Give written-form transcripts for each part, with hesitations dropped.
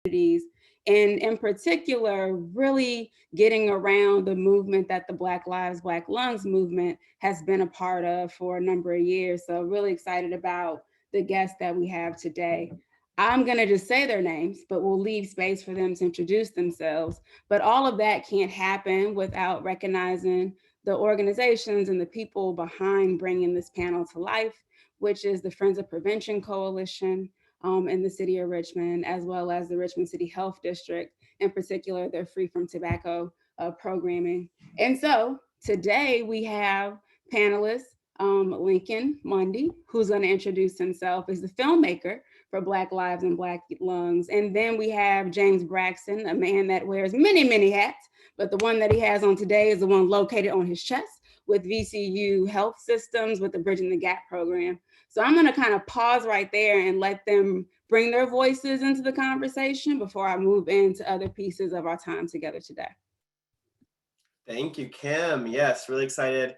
communities, and in particular, really getting around the movement that the Black Lives, Black Lungs movement has been a part of for a number of years. So really excited about the guests that we have today. I'm going to just say their names, but we'll leave space for them to introduce themselves. But all of that can't happen without recognizing the organizations and the people behind bringing this panel to life, which is the Friends of Prevention Coalition in the city of Richmond, as well as the Richmond City Health District, in particular, their Free from Tobacco programming. And so today we have panelists, Lincoln Mundy, who's going to introduce himself as the filmmaker for Black Lives and Black Lungs. And then we have James Braxton, a man that wears many, many hats, but the one that he has on today is the one located on his chest with VCU Health Systems with the Bridging the Gap program. So I'm going to kind of pause right there and let them bring their voices into the conversation before I move into other pieces of our time together today. Thank you, Kim. Yes, really excited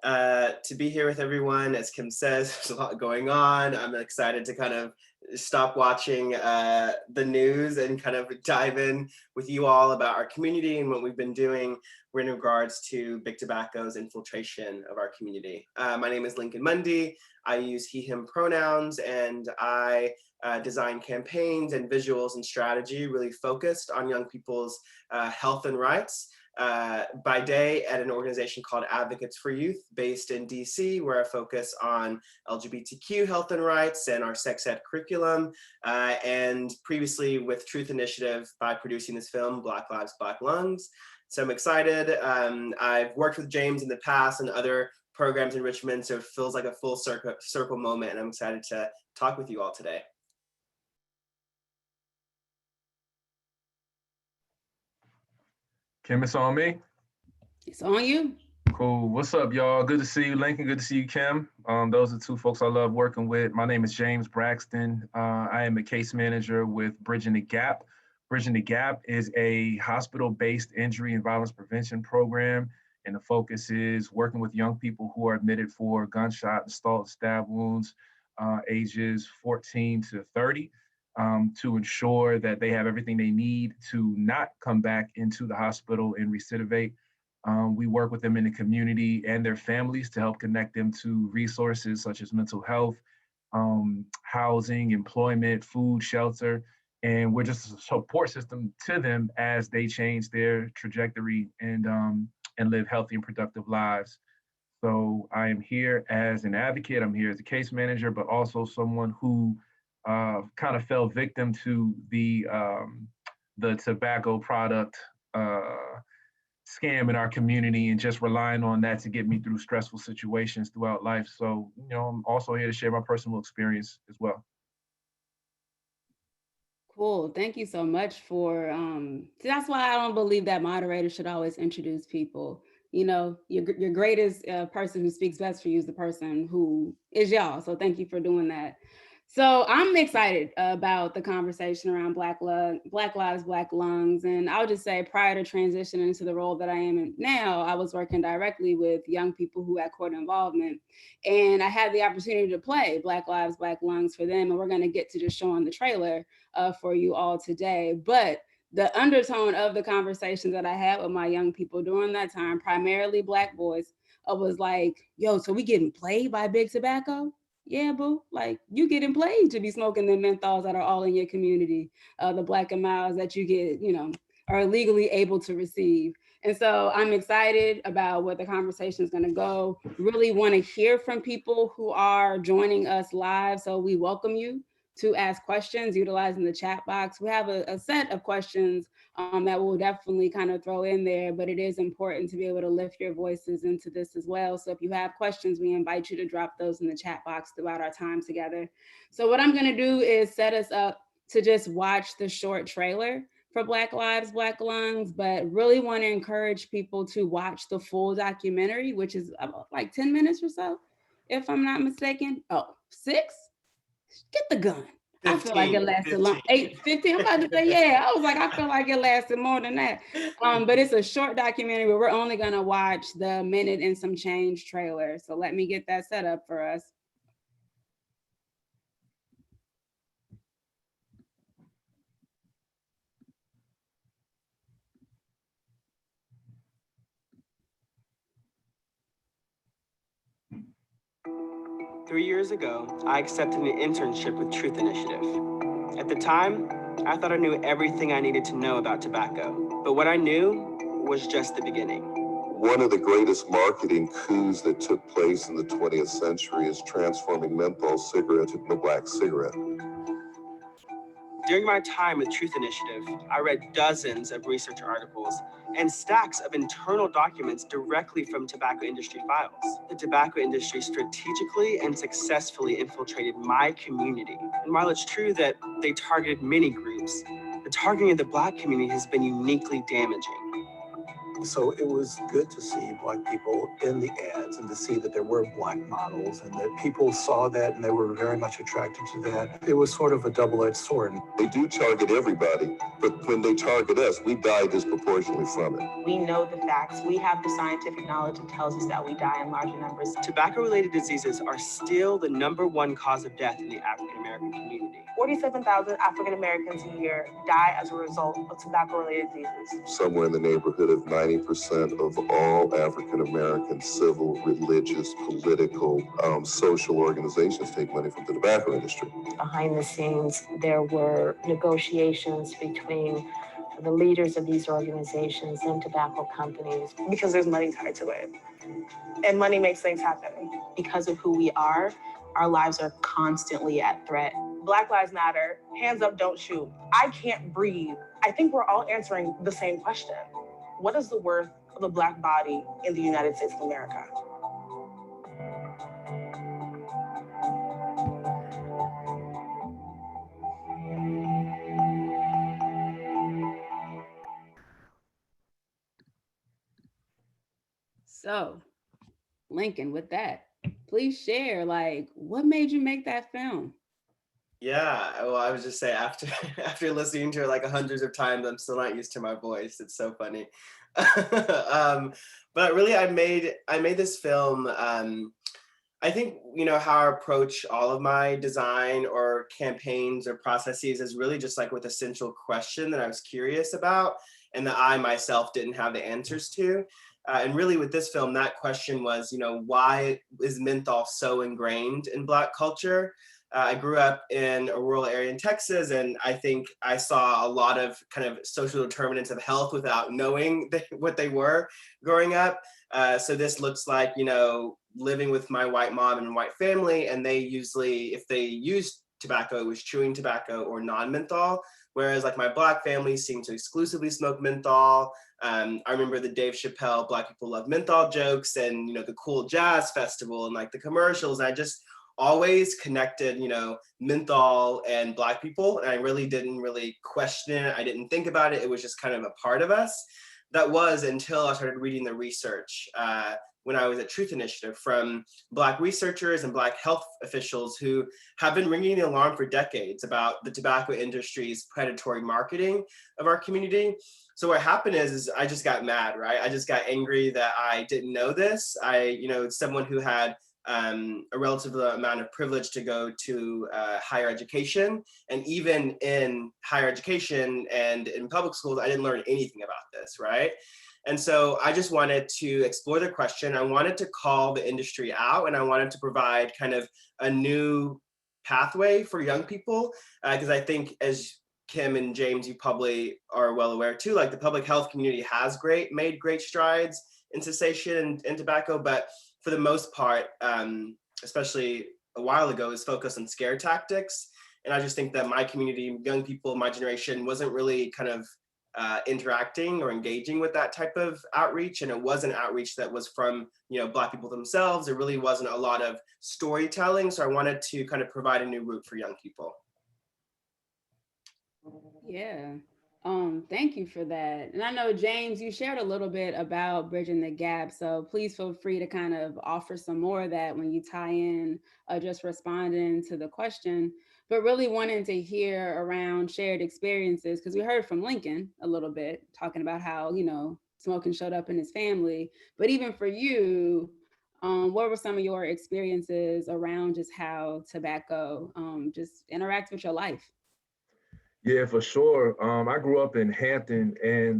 to be here with everyone. As Kim says, there's a lot going on. I'm excited to kind of stop watching the news and kind of dive in with you all about our community and what we've been doing in regards to big tobacco's infiltration of our community. My name is Lincoln Mundy. I use he, him pronouns, and I design campaigns and visuals and strategy really focused on young people's health and rights. By day at an organization called Advocates for Youth based in DC, where I focus on LGBTQ health and rights and our sex ed curriculum, and previously with Truth Initiative by producing this film, Black Lives, Black Lungs. So I'm excited. I've worked with James in the past and other programs in Richmond, so it feels like a full circle moment, and I'm excited to talk with you all today. Kim, it's on me? It's on you. Cool. What's up, y'all? Good to see you, Lincoln. Good to see you, Kim. Those are two folks I love working with. My name is James Braxton. I am a case manager with Bridging the Gap. Bridging the Gap is a hospital-based injury and violence prevention program, and the focus is working with young people who are admitted for gunshot, assault, stab wounds, ages 14 to 30. To ensure that they have everything they need to not come back into the hospital and recidivate. We work with them in the community and their families to help connect them to resources such as mental health, housing, employment, food, shelter, and we're just a support system to them as they change their trajectory and live healthy and productive lives. So I am here as an advocate, I'm here as a case manager, but also someone who kind of fell victim to the tobacco product scam in our community and just relying on that to get me through stressful situations throughout life. So, you know, I'm also here to share my personal experience as well. Cool. Thank you so much for, that's why I don't believe that moderators should always introduce people. You know, your greatest person who speaks best for you is the person who is y'all. So thank you for doing that. So I'm excited about the conversation around Black Lives, Black Lungs. And I'll just say prior to transitioning into the role that I am in now, I was working directly with young people who had court involvement. And I had the opportunity to play Black Lives, Black Lungs for them. And we're going to get to just showing the trailer for you all today. But the undertone of the conversation that I had with my young people during that time, primarily Black boys, was like, yo, so we getting played by big tobacco? Yeah, boo, like you getting played to be smoking the menthols that are all in your community, the Black and Miles that you get, you know, are legally able to receive. And so I'm excited about what the conversation is going to go. Really want to hear from people who are joining us live. So we welcome you to ask questions utilizing the chat box. We have a set of questions that we'll definitely kind of throw in there, but it is important to be able to lift your voices into this as well. So if you have questions, we invite you to drop those in the chat box throughout our time together. So what I'm gonna do is set us up to just watch the short trailer for Black Lives, Black Lungs, but really wanna encourage people to watch the full documentary, which is about like 10 minutes or so, if I'm not mistaken. Oh, 6? Get the gun. 15, I feel like it lasted long. 15. I'm about to say, yeah. I was like, I feel like it lasted more than that. But it's a short documentary, but we're only gonna watch the minute and some change trailer. So let me get that set up for us. 3 years ago, I accepted an internship with Truth Initiative. At the time, I thought I knew everything I needed to know about tobacco, but what I knew was just the beginning. One of the greatest marketing coups that took place in the 20th century is transforming menthol cigarette to a black cigarette. During my time with Truth Initiative, I read dozens of research articles and stacks of internal documents directly from tobacco industry files. The tobacco industry strategically and successfully infiltrated my community. And while it's true that they targeted many groups, the targeting of the Black community has been uniquely damaging. So it was good to see Black people in the ads and to see that there were Black models and that people saw that and they were very much attracted to that. It was sort of a double-edged sword. They do target everybody, but when they target us, we die disproportionately from it. We know the facts. We have the scientific knowledge that tells us that we die in larger numbers. Tobacco-related diseases are still the #1 cause of death in the African-American community. 47,000 African Americans a year die as a result of tobacco-related diseases. Somewhere in the neighborhood of 90% of all African American civil, religious, political, social organizations take money from the tobacco industry. Behind the scenes, there were negotiations between the leaders of these organizations and tobacco companies. Because there's money tied to it. And money makes things happen. Because of who we are, our lives are constantly at threat. Black Lives Matter, hands up, don't shoot. I can't breathe. I think we're all answering the same question. What is the worth of a Black body in the United States of America? So, Lincoln, with that, please share, like, what made you make that film? Yeah, well, I was just say after after listening to it like hundreds of times, I'm still not used to my voice. It's so funny. But really, I made this film. I think how I approach all of my design or campaigns or processes is really just like with a central question that I was curious about and that I myself didn't have the answers to. And really, with this film, that question was, why is menthol so ingrained in Black culture? I grew up in a rural area in Texas, and I think I saw a lot of kind of social determinants of health without knowing what they were growing up. So this looks like, living with my white mom and white family, and they usually, if they used tobacco, it was chewing tobacco or non-menthol. Whereas like my Black family seemed to exclusively smoke menthol. I remember the Dave Chappelle Black People Love Menthol jokes and, the Cool Jazz Festival and like the commercials. I just always connected, menthol and Black people. And I really didn't really question it. I didn't think about it. It was just kind of a part of us. That was until I started reading the research when I was at Truth Initiative from Black researchers and Black health officials who have been ringing the alarm for decades about the tobacco industry's predatory marketing of our community. So what happened is I just got mad, right? I just got angry that I didn't know this. Someone who had a relative amount of privilege to go to higher education. And even in higher education and in public schools, I didn't learn anything about this, right? And so I just wanted to explore the question. I wanted to call the industry out, and I wanted to provide kind of a new pathway for young people. Because I think, as Kim and James, you probably are well aware too, like the public health community has made great strides in cessation and tobacco, but for the most part, especially a while ago, is focused on scare tactics. And I just think that my community, young people, my generation, wasn't really kind of interacting or engaging with that type of outreach. And it wasn't outreach that was from, Black people themselves. There really wasn't a lot of storytelling. So I wanted to kind of provide a new route for young people. Yeah. Thank you for that. And I know, James, you shared a little bit about bridging the gap. So please feel free to kind of offer some more of that when you tie in just responding to the question, but really wanting to hear around shared experiences, because we heard from Lincoln a little bit talking about how, smoking showed up in his family. But even for you, what were some of your experiences around just how tobacco just interacts with your life? Yeah, for sure. I grew up in Hampton, and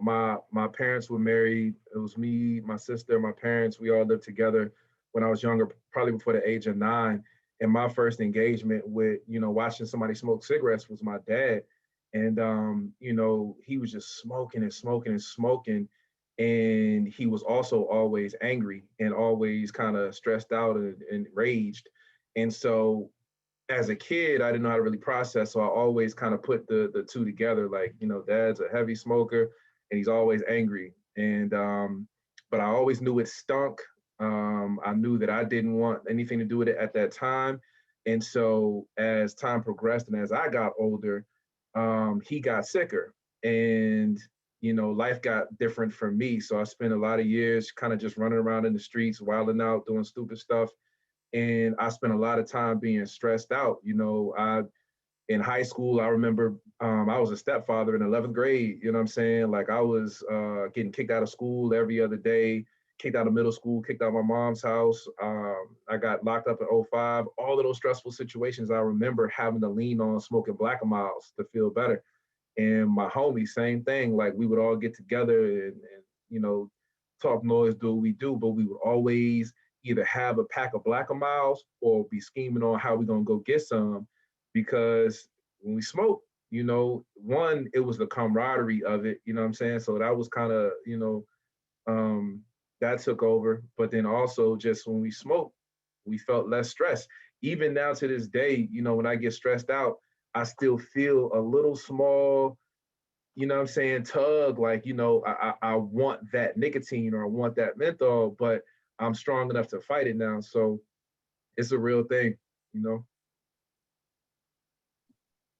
my parents were married. It was me, my sister, my parents. We all lived together. when I was younger, probably before the age of 9. And my first engagement with, watching somebody smoke cigarettes was my dad. And, he was just smoking and smoking and smoking. And he was also always angry and always kind of stressed out and raged. And so as a kid, I didn't know how to really process. So I always kind of put the two together, like, dad's a heavy smoker and he's always angry. And but I always knew it stunk. I knew that I didn't want anything to do with it at that time. And so as time progressed and as I got older, he got sicker. And life got different for me. So I spent a lot of years kind of just running around in the streets, wilding out, doing stupid stuff. And I spent a lot of time being stressed out. In high school, I remember I was a stepfather in 11th grade. You know what I'm saying? Like I was getting kicked out of school every other day, kicked out of middle school, kicked out of my mom's house. I got locked up in '05. All of those stressful situations, I remember having to lean on smoking Black Miles to feel better. And my homie, same thing. Like we would all get together and talk noise, do what we do, but we would always either have a pack of Black Miles or be scheming on how we're gonna go get some. Because when we smoke, one, it was the camaraderie of it, you know what I'm saying? So that was kind of, that took over. But then also just when we smoked, we felt less stress. Even now to this day, when I get stressed out, I still feel a little small, what I'm saying, tug, like, I want that nicotine or I want that menthol, but I'm strong enough to fight it now. So it's a real thing, you know?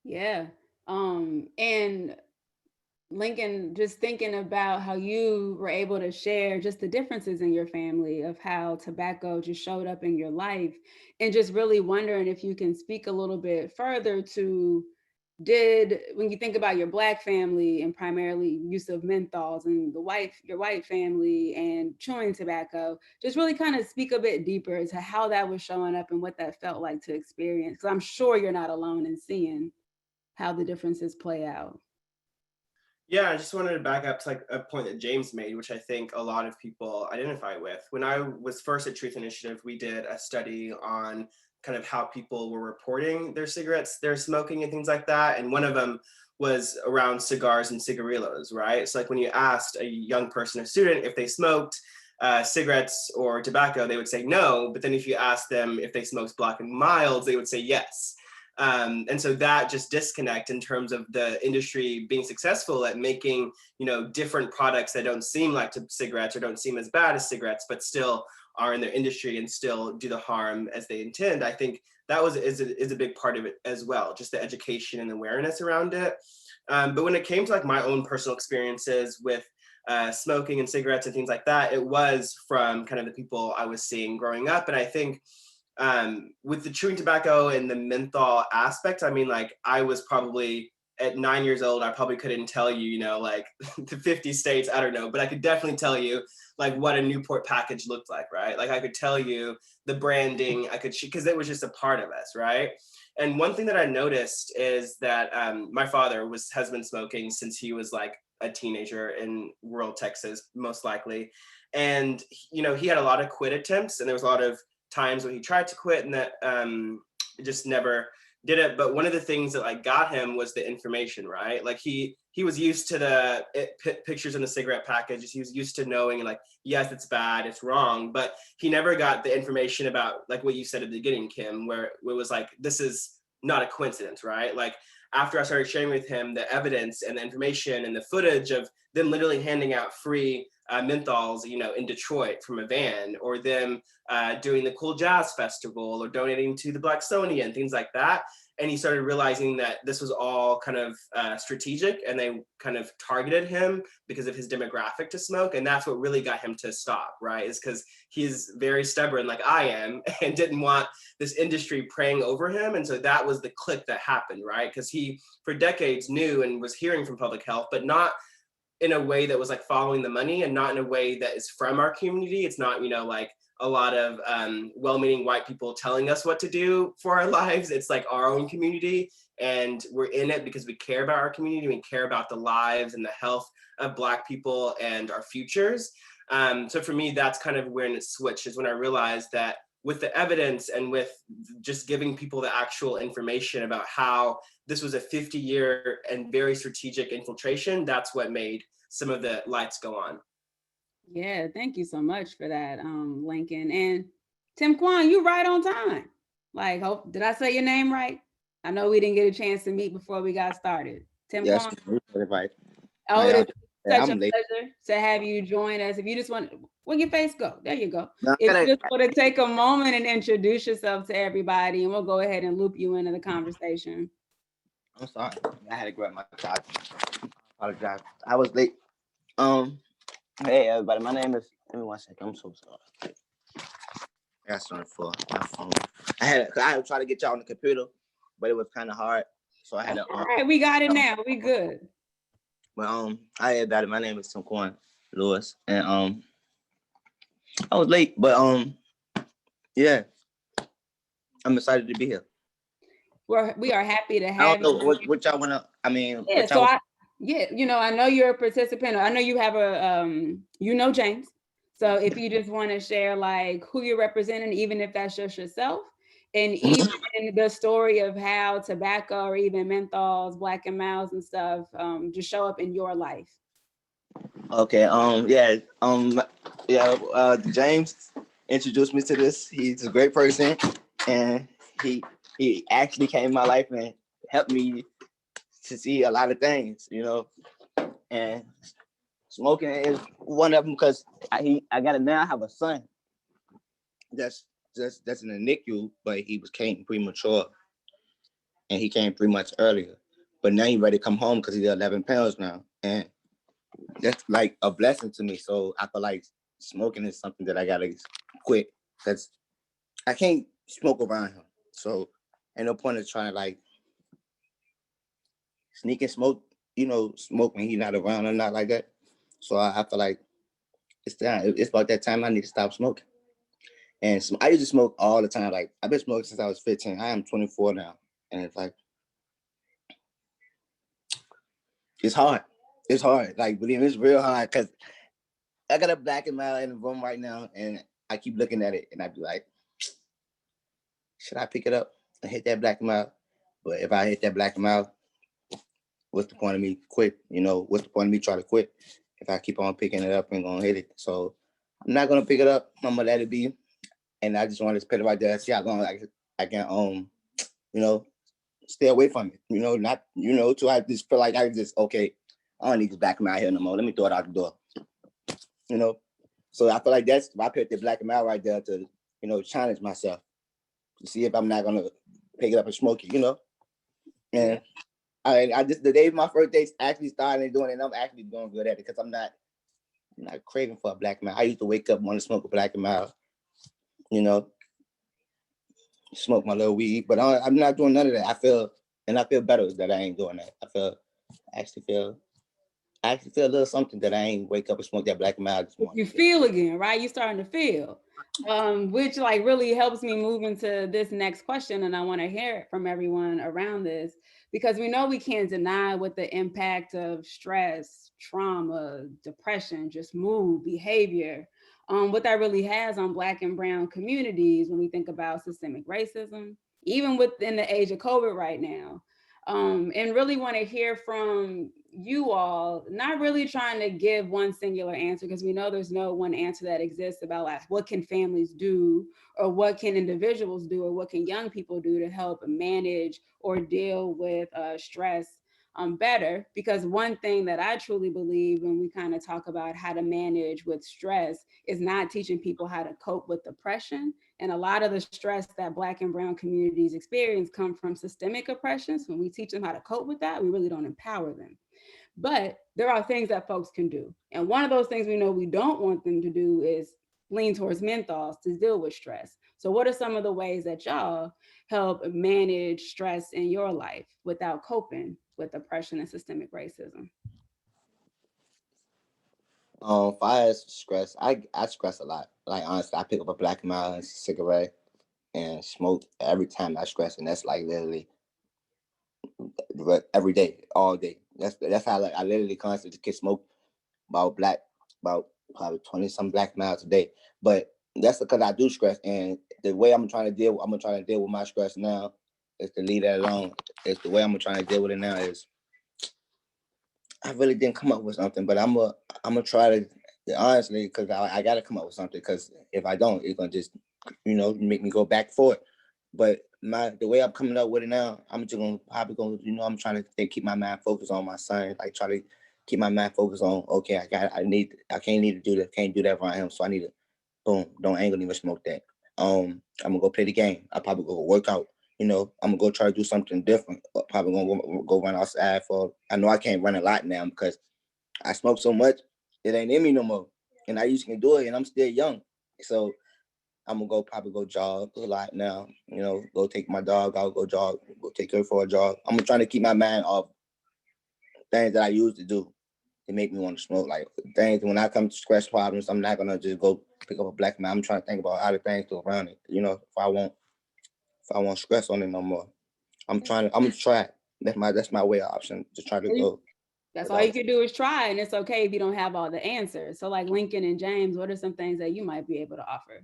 Yeah. And Lincoln, just thinking about how you were able to share just the differences in your family of how tobacco just showed up in your life, and just really wondering if you can speak a little bit further to when you think about your Black family and primarily use of menthols, and your white family and chewing tobacco, just really kind of speak a bit deeper to how that was showing up and what that felt like to experience. Because I'm sure you're not alone in seeing how the differences play out. Yeah, I just wanted to back up to like a point that James made, which I think a lot of people identify with. When I was first at Truth Initiative, we did a study on kind of how people were reporting their cigarettes, their smoking and things like that. And one of them was around cigars and cigarillos, right? So like when you asked a young person, a student, if they smoked cigarettes or tobacco, they would say no. But then if you asked them if they smoked Black and Milds, they would say yes. And so that just disconnect in terms of the industry being successful at making, different products that don't seem like cigarettes or don't seem as bad as cigarettes, but still are in their industry and still do the harm as they intend. I think that is a big part of it as well, just the education and awareness around it. But when it came to like my own personal experiences with smoking and cigarettes and things like that, it was from kind of the people I was seeing growing up. And I think with the chewing tobacco and the menthol aspect, I mean, like I was probably at 9 years old, I probably couldn't tell you, like the 50 states, I don't know, but I could definitely tell you like what a Newport package looked like, right? Like I could tell you the branding, because it was just a part of us, right? And one thing that I noticed is that my father has been smoking since he was like a teenager in rural Texas, most likely. And, he had a lot of quit attempts, and there was a lot of times when he tried to quit and that just never did it. But one of the things that like got him was the information, right? Like he was used to the pictures in the cigarette packages. He was used to knowing like, yes, it's bad, it's wrong, but he never got the information about like what you said at the beginning, Kim, where it was like, this is not a coincidence, right? Like after I started sharing with him the evidence and the information and the footage of them literally handing out free menthols, in Detroit from a van, or them doing the Cool Jazz Festival, or donating to the Blacksonian, things like that. And he started realizing that this was all kind of strategic, and they kind of targeted him because of his demographic to smoke. And that's what really got him to stop, right? Is because he's very stubborn like I am and didn't want this industry preying over him. And so that was the click that happened, right? Because he, for decades, knew and was hearing from public health, but not in a way that was like following the money, and not in a way that is from our community. It's not, like a lot of well-meaning white people telling us what to do for our lives. It's like our own community, and we're in it because we care about our community. We care about the lives and the health of Black people and our futures. So for me, that's kind of when it switched, is when I realized that with the evidence and with just giving people the actual information about how this was a 50-year and very strategic infiltration, that's what made some of the lights go on. Yeah, thank you so much for that, Lincoln. And Tim Kwan, you right on time. Like, hope did I say your name right? I know we didn't get a chance to meet before we got started. Tim Yes, Kwan. everybody. Oh, it is Yeah, such a I'm late. pleasure to have you join us. If you just want, where your face go? There you go. No, If you just want to take a moment and introduce yourself to everybody, and we'll go ahead and loop you into the conversation. I'm sorry. I had to grab my charger. Apologize. I was late. Hey everybody, my name is. Give me 1 second. I'm so sorry. I got something for my phone. I had to try to get y'all on the computer, but it was kind of hard, so I had to. All right, we got it now. We good. But hi everybody. My name is Tim Kwan Lewis, and I was late, but yeah, I'm excited to be here. We are happy to I have don't know you. what y'all wanna. I mean, Yeah, so I know you're a participant. I know you have a James. So if you just want to share like who you're representing, even if that's just yourself, and even the story of how tobacco or even menthols, black and miles and stuff just show up in your life. Okay. James introduced me to this. He's a great person, and he actually came in my life and helped me to see a lot of things, And smoking is one of them because I got it now. I have a son that's in the NICU, but he came premature, and he came 3 months earlier. But now he's ready to come home because he's 11 pounds now, and that's like a blessing to me. So I feel like smoking is something that I gotta quit because I can't smoke around him. So ain't no point of trying to like sneak and smoke, smoke when he's not around or not like that. So I feel like it's time. It's about that time I need to stop smoking. And I used to smoke all the time. Like I've been smoking since I was 15. I am 24 now, and it's like it's hard. It's hard. Like believe me, it's real hard because I got a black and mild in the room right now, and I keep looking at it, and I be like, should I pick it up and hit that black and mild? But if I hit that black and mild, what's the point of me quit? What's the point of me trying to quit if I keep on picking it up and gonna hit it? So I'm not gonna pick it up. I'm gonna let it be, and I just want to put it right there. See how long I can stay away from it. Not to I just feel like I don't need this black and mild here no more. Let me throw it out the door. So I feel like that's why I put the black and mild right there to challenge myself to see if I'm not gonna pick it up and smoke it. And I just the day my first day actually started doing it, and I'm actually doing good at it because I'm not craving for a black and mild. I used to wake up want to smoke a black and mild, smoke my little weed, but I'm not doing none of that. I feel better that I ain't doing that. I actually feel a little something that I ain't wake up and smoke that black and mild this morning. You feel again, right? You're starting to feel, which like really helps me move into this next question. And I want to hear it from everyone around this, because we know we can't deny what the impact of stress, trauma, depression, just mood, behavior, what that really has on Black and Brown communities when we think about systemic racism, even within the age of COVID right now. And really want to hear from you all, not really trying to give one singular answer, because we know there's no one answer that exists about like what can families do or what can individuals do or what can young people do to help manage or deal with stress better. Because one thing that I truly believe when we kind of talk about how to manage with stress is not teaching people how to cope with depression. And a lot of the stress that Black and Brown communities experience come from systemic oppressions. When we teach them how to cope with that, we really don't empower them. But there are things that folks can do. And one of those things we know we don't want them to do is lean towards menthols to deal with stress. So what are some of the ways that y'all help manage stress in your life without coping with oppression and systemic racism? Fire stress. I stress a lot. Like honestly, I pick up a black and mild and a cigarette and smoke every time I stress, and that's like literally every day, all day. That's how like I literally constantly can smoke about probably 20 some black miles a day. But that's because I do stress, and the way I'm gonna try to deal with my stress now is to leave that alone. It's the way I'm trying to deal with it now is I really didn't come up with something, but I'm gonna try to honestly because I got to come up with something because if I don't, it's gonna just make me go back for it. But the way I'm coming up with it now, I'm just gonna probably I'm trying to keep my mind focused on my son, like try to keep my mind focused on okay, I can't need to do that, can't do that around him, so I need to boom, don't ain't gonna even smoke that. I'm gonna go play the game. I probably go work out. I'm gonna go try to do something different. Probably gonna go run outside for. I know I can't run a lot now because I smoke so much, it ain't in me no more. And I used to do it, and I'm still young. So I'm gonna probably go jog a lot now. Go take my dog out, go jog, go take her for a jog. I'm trying to keep my mind off things that I used to do to make me want to smoke. Like things when I come to stress problems, I'm not gonna just go pick up a black man. I'm trying to think about other things to around it. If I won't stress on it no more. I'm gonna try it. That's my way option. Just try to go. That's all you can do is try, and it's okay if you don't have all the answers. So like Lincoln and James, what are some things that you might be able to offer?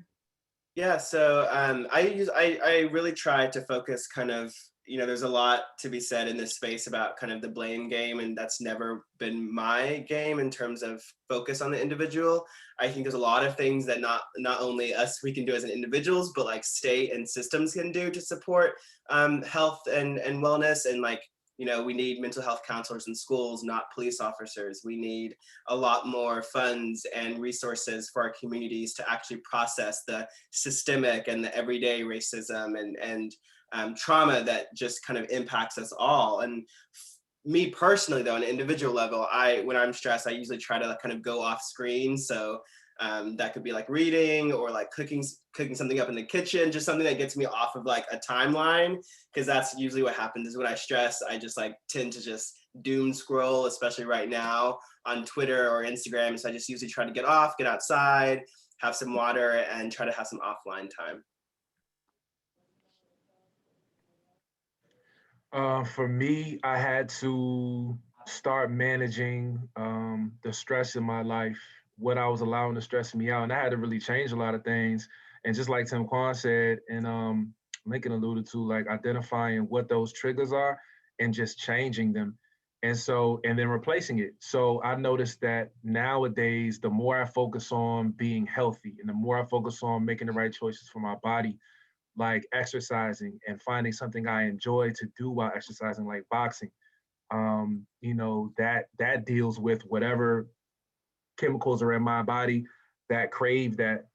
Yeah, so I really try to focus kind of, there's a lot to be said in this space about kind of the blame game, and that's never been my game in terms of focus on the individual. I think there's a lot of things that not only us we can do as an individuals, but like state and systems can do to support health and wellness. And like, we need mental health counselors in schools, not police officers. We need a lot more funds and resources for our communities to actually process the systemic and the everyday racism and trauma that just kind of impacts us all. And me personally, though, on an individual level, when I'm stressed, I usually try to kind of go off screen. So that could be like reading or like cooking something up in the kitchen, just something that gets me off of like a timeline, because that's usually what happens is when I stress, I just like tend to just doom scroll, especially right now on Twitter or Instagram. So I just usually try to get outside, have some water, and try to have some offline time. For me, I had to start managing the stress in my life, what I was allowing to stress me out, and I had to really change a lot of things. And just like Tim Kwan said, and Lincoln alluded to, like identifying what those triggers are and just changing them, and then replacing it. So I noticed that nowadays, the more I focus on being healthy, and the more I focus on making the right choices for my body, like exercising and finding something I enjoy to do while exercising, like boxing. That deals with whatever chemicals are in my body that crave that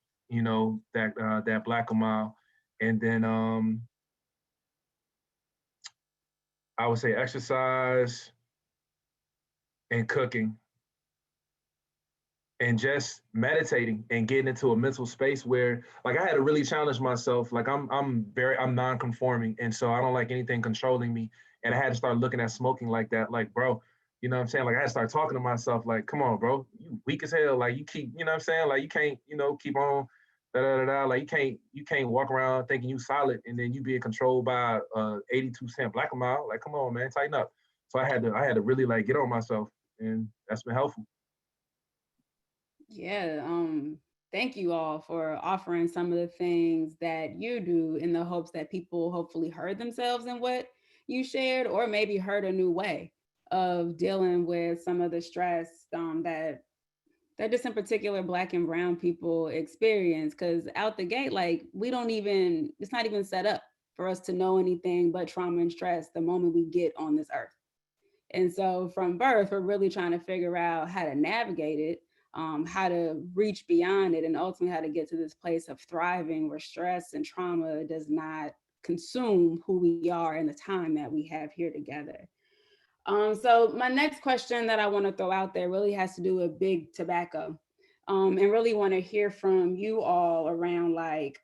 black mile. And then I would say exercise and cooking and just meditating and getting into a mental space where like I had to really challenge myself. Like I'm non-conforming, and so I don't like anything controlling me. And I had to start looking at smoking like that. Like, bro, you know what I'm saying? Like I had to start talking to myself like, come on, bro, you weak as hell. Like you keep, you know what I'm saying? Like you can't, keep on da da da da. Like you can't walk around thinking you solid and then you being controlled by 82-cent black mile. Like, come on, man, tighten up. So I had to really like get on myself, and that's been helpful. Yeah, thank you all for offering some of the things that you do in the hopes that people hopefully heard themselves in what you shared, or maybe heard a new way of dealing with some of the stress that just in particular Black and brown people experience. Because out the gate, like it's not even set up for us to know anything but trauma and stress the moment we get on this earth. And so from birth, we're really trying to figure out how to navigate it, how to reach beyond it, and ultimately how to get to this place of thriving where stress and trauma does not consume who we are and the time that we have here together. So my next question that I want to throw out there really has to do with big tobacco, and really want to hear from you all around like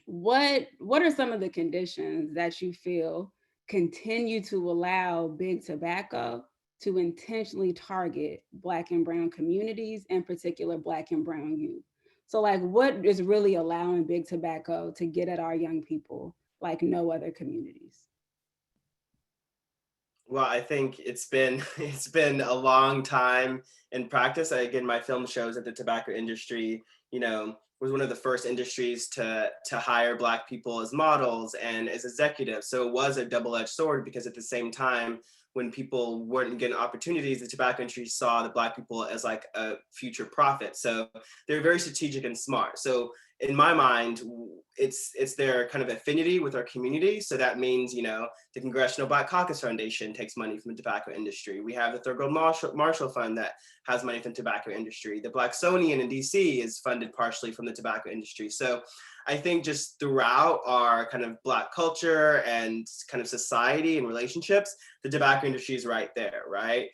what are some of the conditions that you feel continue to allow big tobacco to intentionally target Black and brown communities, in particular Black and brown youth? So like what is really allowing big tobacco to get at our young people like no other communities? Well, I think it's been it's been a long time in practice. Again, my film shows that the tobacco industry, was one of the first industries to hire Black people as models and as executives. So it was a double-edged sword, because at the same time, when people weren't getting opportunities, the tobacco industry saw the Black people as like a future profit. So they're very strategic and smart. So in my mind, it's their kind of affinity with our community. So that means, the Congressional Black Caucus Foundation takes money from the tobacco industry. We have the Thurgood Marshall Fund that has money from the tobacco industry. The Blacksonian in DC is funded partially from the tobacco industry. So I think just throughout our kind of Black culture and kind of society and relationships, the tobacco industry is right there, right?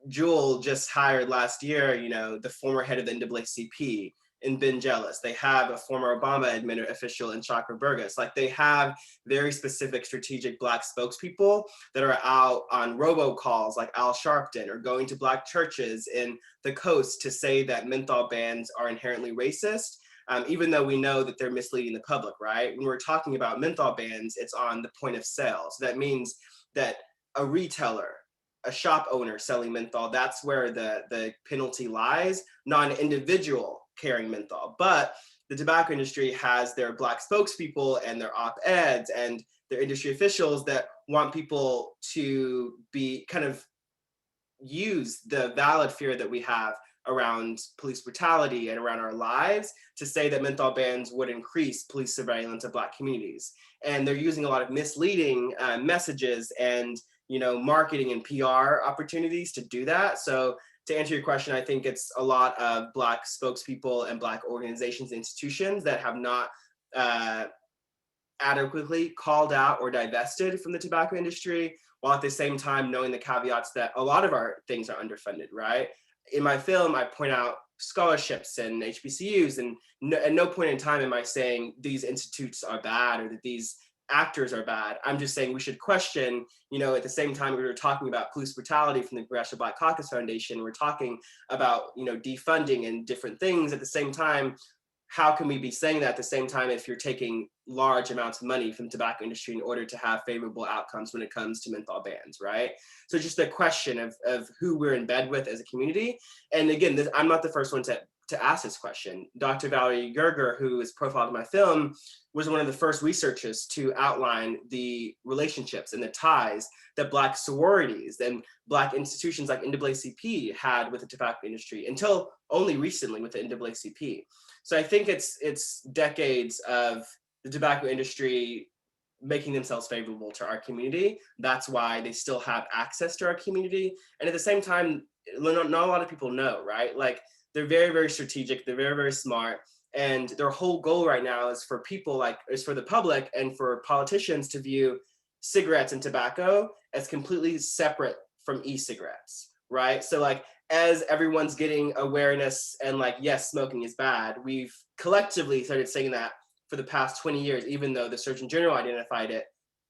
Jewel just hired last year, the former head of the NAACP in Ben Jealous. They have a former Obama official in Chakra Burgess. Like, they have very specific strategic Black spokespeople that are out on robocalls like Al Sharpton, or going to Black churches in the coast to say that menthol bans are inherently racist. Even though we know that they're misleading the public, right? When we're talking about menthol bans, it's on the point of sale. So that means that a retailer, a shop owner selling menthol, that's where the penalty lies, not an individual carrying menthol. But the tobacco industry has their Black spokespeople and their op-eds and their industry officials that want people to be kind of use the valid fear that we have around police brutality and around our lives to say that menthol bans would increase police surveillance of Black communities. And they're using a lot of misleading messages and marketing and PR opportunities to do that. So to answer your question, I think it's a lot of Black spokespeople and Black organizations and institutions that have not adequately called out or divested from the tobacco industry, while at the same time knowing the caveats that a lot of our things are underfunded, right? In my film, I point out scholarships and HBCUs, and at no point in time am I saying these institutes are bad or that these actors are bad. I'm just saying we should question, at the same time we were talking about police brutality from the Congressional Black Caucus Foundation, we're talking about, defunding and different things. At the same time, how can we be saying that at the same time if you're taking large amounts of money from the tobacco industry in order to have favorable outcomes when it comes to menthol bans, right? So just the question of who we're in bed with as a community. And again, I'm not the first one to ask this question. Dr. Valerie Gerger, who is profiled in my film, was one of the first researchers to outline the relationships and the ties that Black sororities and Black institutions like NAACP had with the tobacco industry until only recently with the NAACP. So I think it's decades of the tobacco industry making themselves favorable to our community. That's why they still have access to our community. And at the same time, not a lot of people know, right? Like, they're very, very strategic. They're very, very smart. And their whole goal right now is for the public and for politicians to view cigarettes and tobacco as completely separate from e-cigarettes, right? So like, as everyone's getting awareness and like, yes, smoking is bad, we've collectively started saying that for the past 20 years, even though the Surgeon General identified it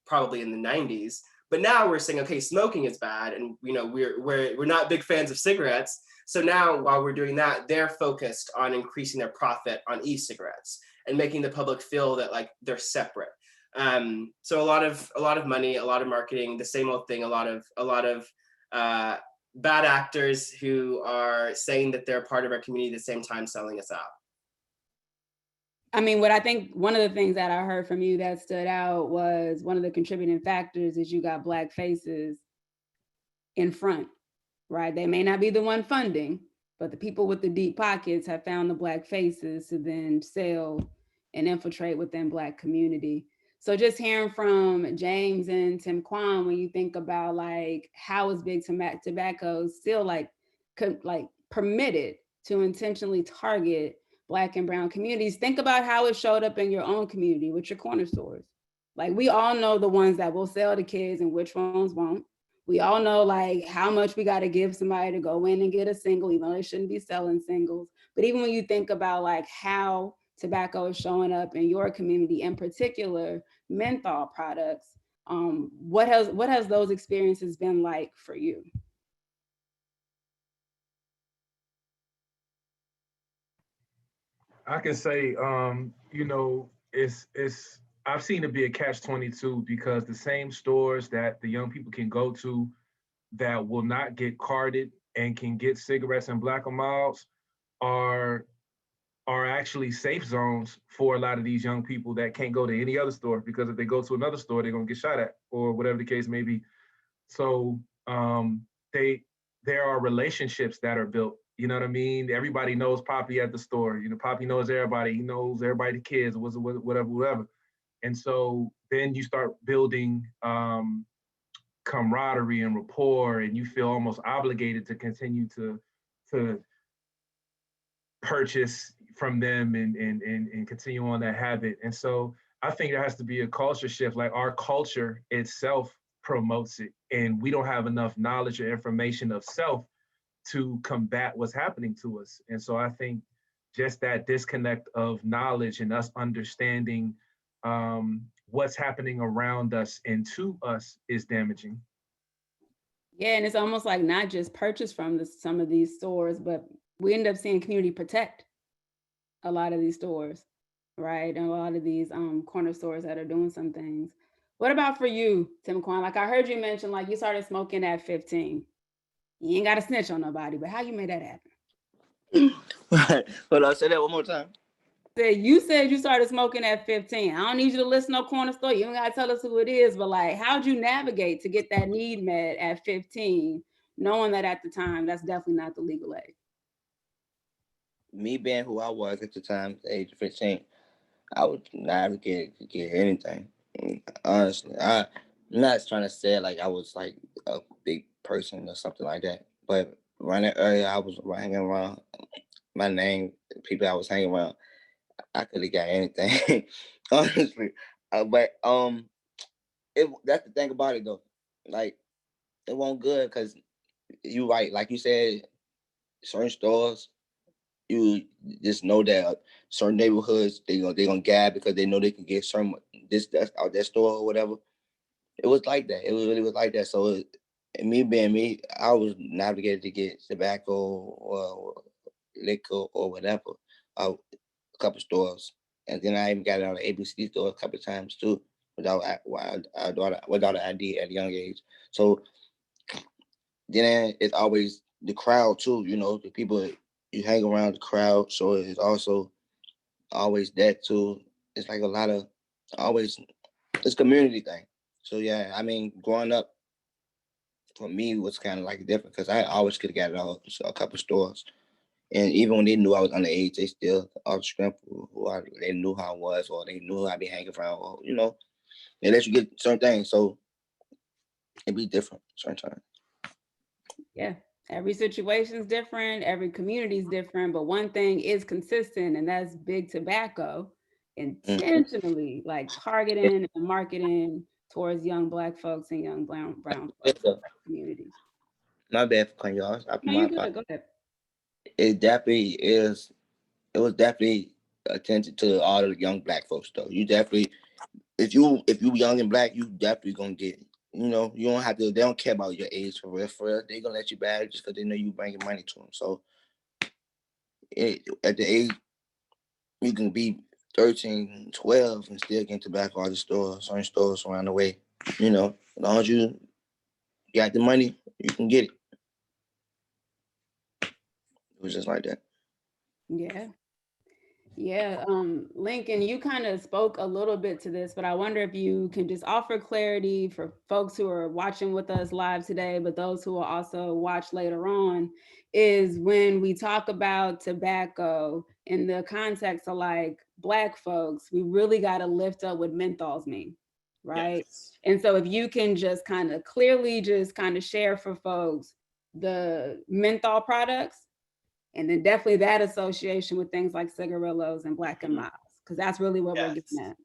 probably in the 90s. But now we're saying, okay, smoking is bad, and we're not big fans of cigarettes. So now, while we're doing that, they're focused on increasing their profit on e-cigarettes and making the public feel that like they're separate. So a lot of money, a lot of marketing, the same old thing. A lot of bad actors who are saying that they're part of our community at the same time selling us out. I mean, what I think one of the things that I heard from you that stood out was one of the contributing factors is you got Black faces in front, right? They may not be the one funding, but the people with the deep pockets have found the Black faces to then sell and infiltrate within Black community. So just hearing from James and Tim Kwan, when you think about like how is big tobacco still like permitted to intentionally target Black and brown communities, think about how it showed up in your own community with your corner stores. Like, we all know the ones that will sell to kids and which ones won't. We all know like how much we got to give somebody to go in and get a single, even though they shouldn't be selling singles. But even when you think about like how tobacco is showing up in your community, in particular, menthol products, what has those experiences been like for you? I can say, it's I've seen it be a catch-22 because the same stores that the young people can go to that will not get carded and can get cigarettes and black and milds are are actually safe zones for a lot of these young people that can't go to any other store, because if they go to another store, they're gonna get shot at or whatever the case may be. So they there are relationships that are built. You know what I mean? Everybody knows Poppy at the store. You know, Poppy knows everybody. He knows everybody, the kids, whatever, whatever. And so then you start building camaraderie and rapport, and you feel almost obligated to continue to purchase from them and continue on that habit. And so I think there has to be a culture shift. Like our culture itself promotes it, and we don't have enough knowledge or information of self to combat what's happening to us. And so I think just that disconnect of knowledge and us understanding what's happening around us and to us is damaging. Yeah, and it's almost like not just purchase from some of these stores, but we end up seeing community protect a lot of these stores, right? And a lot of these corner stores that are doing some things. What about for you, Tim Quan? Like I heard you mention, like you started smoking at 15. You ain't got to snitch on nobody, but how you made that happen? Hold on, say that one more time. You said you started smoking at 15. I don't need you to list no corner store. You don't gotta tell us who it is, but like, how'd you navigate to get that need met at 15, knowing that at the time that's definitely not the legal age? Me being who I was at the time, the age of 15, I would never get anything. Honestly, I'm not trying to say like I was like a big person or something like that, but around that area, I was hanging around. My name, people I was hanging around, I could have got anything, honestly. But that's the thing about it though. Like it won't good because you right, like you said, certain stores you just know that certain neighborhoods they gonna gab because they know they can get certain this that's out that store or whatever. It was like that. It was really was like that. So and me being me, I was navigated to get tobacco or liquor or whatever. A couple stores, and then I even got it out of ABC store a couple of times too, without an ID at a young age. So then it's always the crowd too. You know, the people you hang around the crowd, so it's also always that too. It's like a lot of always it's community thing. So yeah, I mean, growing up for me was kind of like different because I always could have got it out a couple stores. And even when they knew I was underage, they still all the strength they knew how I was, or they knew I'd be hanging around, or they let you get certain things, so it'd be different sometimes. Yeah, every situation is different, every community is different, but one thing is consistent, and that's big tobacco Mm-hmm. intentionally like targeting and marketing towards young Black folks and young brown Yeah, folks in certain communities. my bad for cutting you off. No, you good. Go ahead. It definitely is. It was definitely attention to all the young Black folks though. You definitely, if you young and Black, you definitely gonna get. You don't have to. They don't care about your age for real. For real, they gonna let you bag just because they know you bringing money to them. So at the age you can be 13, 12, and still get tobacco out the store, certain stores around the way. As long as you got the money, you can get it. It was just like that. Yeah. Yeah, Lincoln, you kind of spoke a little bit to this, but I wonder if you can just offer clarity for folks who are watching with us live today, but those who will also watch later on, is when we talk about tobacco in the context of like Black folks, we really got to lift up what menthols mean, right? Yes. And so if you can just kind of clearly just kind of share for folks the menthol products, and then definitely that association with things like cigarillos and black and miles, because that's really what we're getting Yes. at.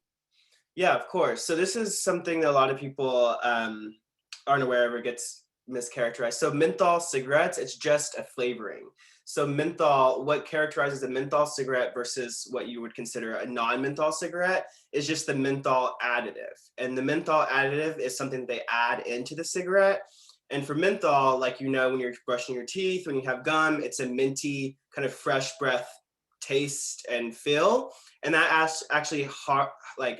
Yeah, of course. So this is something that a lot of people aren't aware of or gets mischaracterized. So menthol cigarettes, it's just a flavoring. So menthol, what characterizes a menthol cigarette versus what you would consider a non-menthol cigarette is just the menthol additive. And the menthol additive is something they add into the cigarette. And for menthol, like when you're brushing your teeth, when you have gum, it's a minty kind of fresh breath taste and feel, and that actually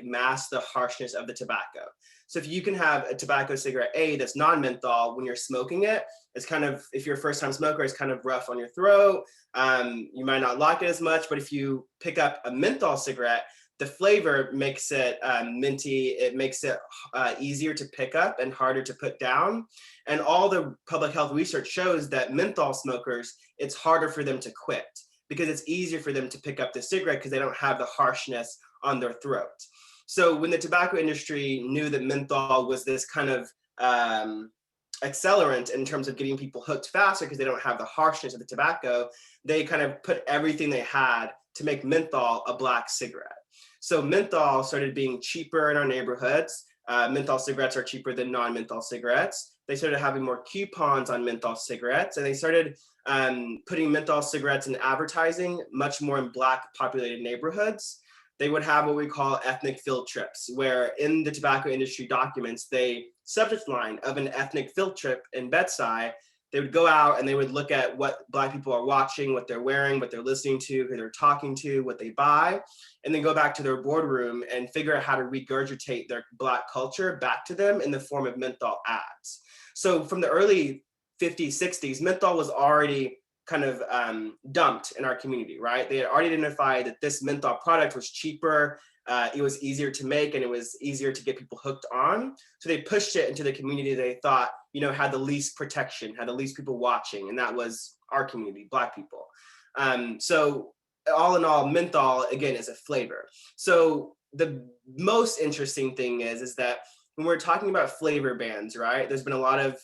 masks the harshness of the tobacco. So if you can have a tobacco cigarette A that's non-menthol, when you're smoking it, it's kind of, if you're a first time smoker, it's kind of rough on your throat. You might not like it as much, but if you pick up a menthol cigarette, the flavor makes it minty. It makes it easier to pick up and harder to put down. And all the public health research shows that menthol smokers, it's harder for them to quit because it's easier for them to pick up the cigarette because they don't have the harshness on their throat. So when the tobacco industry knew that menthol was this kind of accelerant in terms of getting people hooked faster because they don't have the harshness of the tobacco, they kind of put everything they had to make menthol a black cigarette. So menthol started being cheaper in our neighborhoods. Menthol cigarettes are cheaper than non-menthol cigarettes. They started having more coupons on menthol cigarettes, and they started putting menthol cigarettes in advertising much more in Black populated neighborhoods. They would have what we call ethnic field trips, where in the tobacco industry documents, they subject line of an ethnic field trip in Bed-Stuy. They would go out and they would look at what Black people are watching, what they're wearing, what they're listening to, who they're talking to, what they buy, and then go back to their boardroom and figure out how to regurgitate their Black culture back to them in the form of menthol ads. So from the early 50s, 60s, menthol was already kind of dumped in our community, right? They had already identified that this menthol product was cheaper, it was easier to make, and it was easier to get people hooked on. So they pushed it into the community they thought, had the least protection, had the least people watching, and that was our community, Black people. So all in all, menthol, again, is a flavor. So the most interesting thing is that when we're talking about flavor bans, right, there's been a lot of